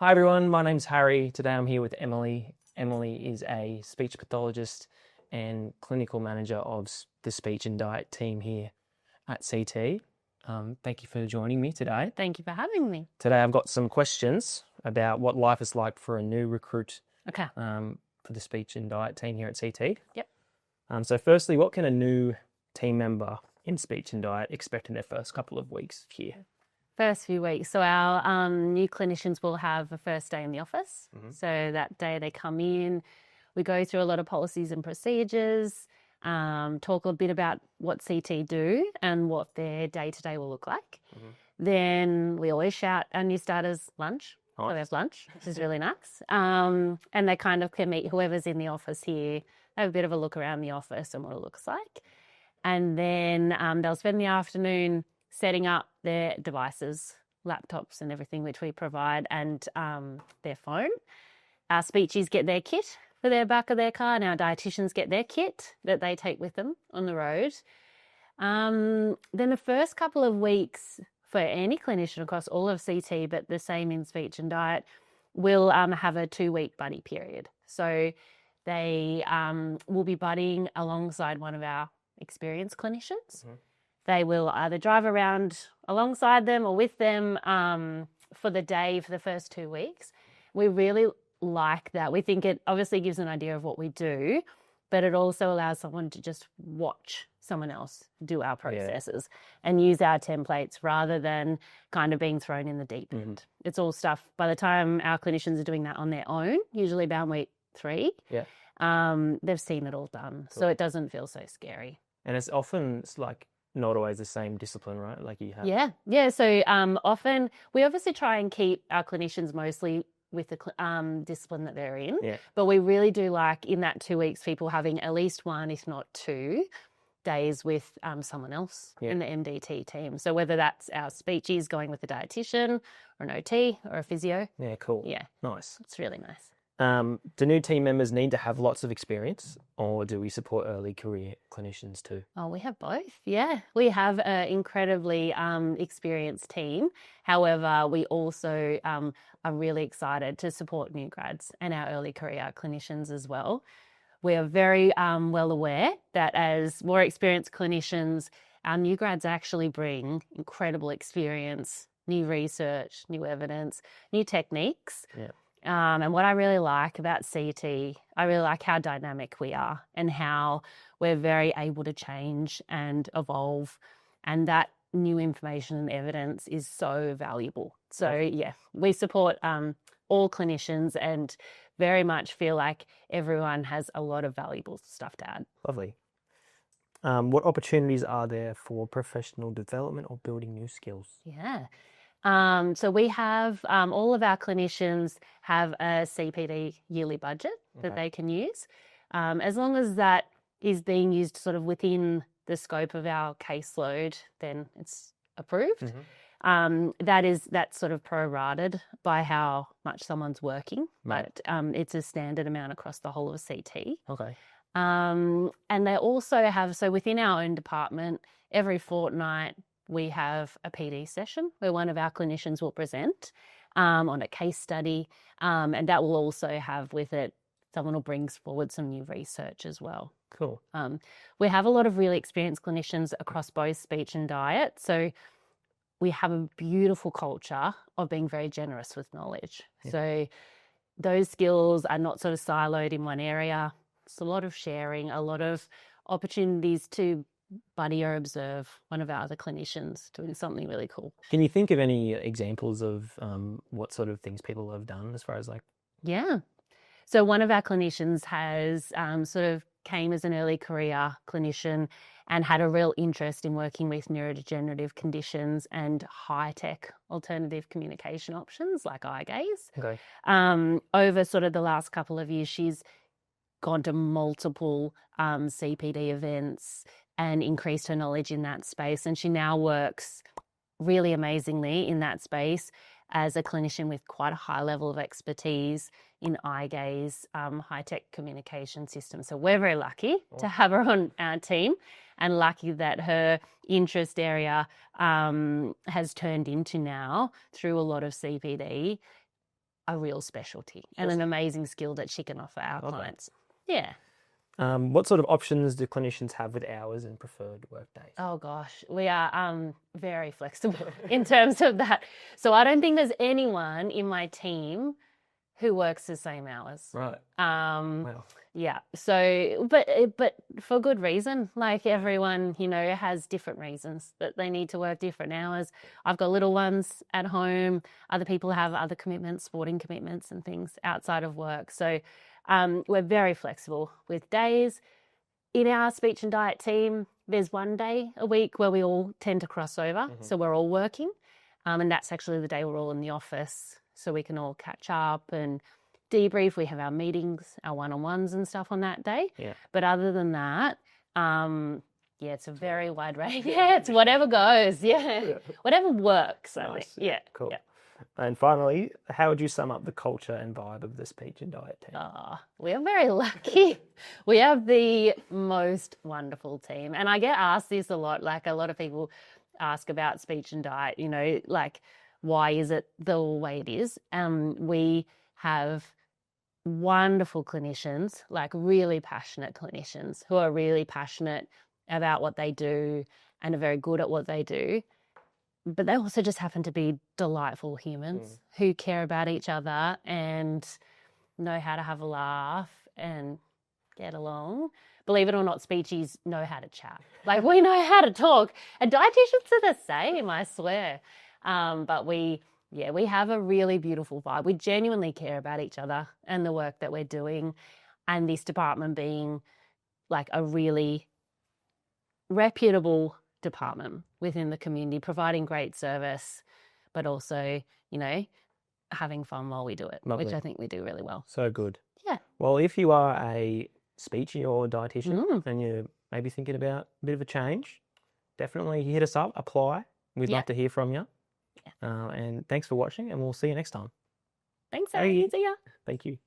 Hi everyone, my name's Harry. Today I'm here with Emily. Emily is a speech pathologist and clinical manager of the speech and diet team here at CT. Thank you for joining me today. Thank you for having me. Today I've got some questions about what life is like for a new recruit Okay. for the speech and diet team here at CT. Yep. So firstly, what can a new team member in speech and diet expect in their first couple of weeks here? First few weeks. So our new clinicians will have a first day in the office. Mm-hmm. So that day they come in, we go through a lot of policies and procedures, talk a bit about what CT do and what their day-to-day will look like. Mm-hmm. Then we always shout our new starters lunch. Nice. So we have lunch, which is really nice. And they kind of can meet whoever's in the office here, have a bit of a look around the office and what it looks like. And then they'll spend the afternoon setting up their devices, laptops and everything which we provide, and their phone. Our speechies get their kit for their back of their car, and our dietitians get their kit that they take with them on the road. Then the first couple of weeks for any clinician across all of CT, but the same in speech and diet, will have a 2-week buddy period. So they will be buddying alongside one of our experienced clinicians. Mm-hmm. They will either drive around alongside them or with them for the day for the first 2 weeks. We really like that. We think it obviously gives an idea of what we do, but it also allows someone to just watch someone else do our processes and use our templates rather than kind of being thrown in the deep end. Mm-hmm. It's all stuff, by the time our clinicians are doing that on their own, usually about week 3, they've seen it all done. Cool. So it doesn't feel so scary. And it's like not always the same discipline, right? Like you have. Yeah. So often we obviously try and keep our clinicians mostly with the discipline that they're in. Yeah. But we really do like in that 2 weeks people having at least 1, if not 2 days with someone else in the MDT team. So whether that's our speechies going with a dietitian or an OT or a physio. Yeah, cool. Yeah. Nice. It's really nice. Do new team members need to have lots of experience, or do we support early career clinicians too? Oh, we have both. Yeah, we have an incredibly experienced team. However, we also are really excited to support new grads and our early career clinicians as well. We are very well aware that as more experienced clinicians, our new grads actually bring incredible experience, new research, new evidence, new techniques. Yeah. And what I really like about CT, I really like how dynamic we are and how we're very able to change and evolve. And that new information and evidence is so valuable. So we support all clinicians and very much feel like everyone has a lot of valuable stuff to add. Lovely. What opportunities are there for professional development or building new skills? Yeah. So we have all of our clinicians have a CPD yearly budget that they can use. As long as that is being used sort of within the scope of our caseload, then it's approved. Mm-hmm. That's sort of prorated by how much someone's working, but it's a standard amount across the whole of CT. Okay. And they also have, so within our own department, every fortnight, we have a PD session where one of our clinicians will present on a case study, and that will also have with it, someone will bring forward some new research as well. Cool. We have a lot of really experienced clinicians across both speech and diet, so we have a beautiful culture of being very generous with knowledge. Yeah. So those skills are not sort of siloed in one area. It's a lot of sharing, a lot of opportunities to buddy or observe one of our other clinicians doing something really cool. Can you think of any examples of what sort of things people have done as far as like? Yeah. So one of our clinicians has sort of came as an early career clinician and had a real interest in working with neurodegenerative conditions and high-tech alternative communication options like eye gaze. Okay. Over sort of the last couple of years, she's gone to multiple CPD events and increased her knowledge in that space. And she now works really amazingly in that space as a clinician with quite a high level of expertise in eye gaze, high-tech communication systems. So we're very lucky to have her on our team and lucky that her interest area has turned into now, through a lot of CPD, a real specialty and an amazing skill that she can offer our clients. Yeah. What sort of options do clinicians have with hours and preferred work days? Oh gosh, we are very flexible in terms of that. So I don't think there's anyone in my team who works the same hours. Right. Wow. Yeah. So, but for good reason. Like everyone, has different reasons that they need to work different hours. I've got little ones at home. Other people have other commitments, sporting commitments and things outside of work. So we're very flexible with days. In our speech and diet team, there's one day a week where we all tend to cross over. So we're all working. And that's actually the day we're all in the office. So we can all catch up and debrief. We have our meetings, our one-on-ones and stuff on that day. Yeah. But other than that, it's a very wide range. Yeah, it's whatever goes. Yeah. Whatever works, I think. Yeah. Cool. Yeah. And finally, how would you sum up the culture and vibe of the speech and diet team? We are very lucky. We have the most wonderful team. And I get asked this a lot. Like a lot of people ask about speech and diet, like why is it the way it is? We have wonderful clinicians, like really passionate clinicians who are really passionate about what they do and are very good at what they do. But they also just happen to be delightful humans who care about each other and know how to have a laugh and get along. Believe it or not, speechies know how to chat. Like we know how to talk. And dietitians are the same, I swear. But we have a really beautiful vibe. We genuinely care about each other and the work that we're doing. And this department being like a really reputable department within the community, providing great service, but also, having fun while we do it, Lovely. which I think we do really well. So good. Yeah. Well, if you are a speech or dietitian and you're maybe thinking about a bit of a change, definitely hit us up, apply. We'd love to hear from you. Yeah. And thanks for watching, and we'll see you next time. Thanks, Harry. See ya. Thank you.